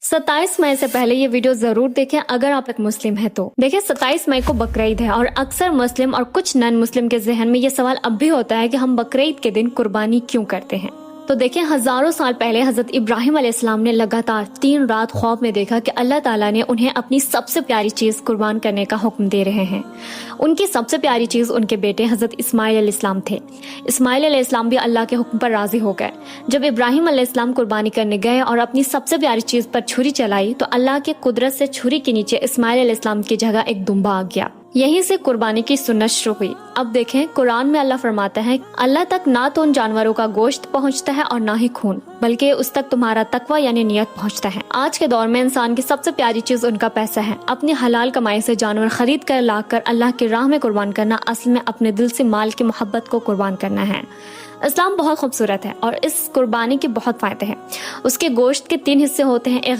27 मई से पहले ये वीडियो जरूर देखें अगर आप एक मुस्लिम हैं तो। देखिए 27 मई को बकरीद है और अक्सर मुस्लिम और कुछ नॉन मुस्लिम के जहन में ये सवाल अब भी होता है कि हम बकरीद के दिन कुर्बानी क्यों करते हैं। तो देखिए हजारों साल पहले हजरत इब्राहिम अलैहिस्सलाम ने लगातार 3 रात ख्वाब में देखा कि अल्लाह ताला ने उन्हें अपनी सबसे प्यारी चीज कुर्बान करने का हुक्म दे रहे हैं। उनकी सबसे प्यारी चीज उनके बेटे हजरत इस्माइल अलैहिस्सलाम थे। इस्माइल अलैहिस्सलाम भी अल्लाह के हुक्म पर राजी हो गए। जब इब्राहिम अलैहिस्सलाम कुर्बानी करने गए और अपनी सबसे प्यारी चीज पर छुरी चलाई तो अल्लाह के कुदरत से छुरी के नीचे इस्माइल अलैहिस्सलाम की जगह एक दुम्बा आ गया। यहीं से कुर्बानी की सुन्नत शुरू हुई। अब देखें कुरान में अल्लाह फरमाता है, अल्लाह तक ना तो उन जानवरों का गोश्त पहुंचता है और ना ही खून, बल्कि उस तक तुम्हारा तकवा यानी नियत पहुंचता है। आज के दौर में इंसान की सबसे प्यारी चीज उनका पैसा है। अपनी हलाल कमाई से जानवर खरीद कर लाकर अल्लाह की राह में कुर्बान करना असल में अपने दिल से माल की मोहब्बत को कुर्बान करना है। इस्लाम बहुत खूबसूरत है और इस कुर्बानी के बहुत फायदे हैं। उसके गोश्त के 3 हिस्से होते हैं। एक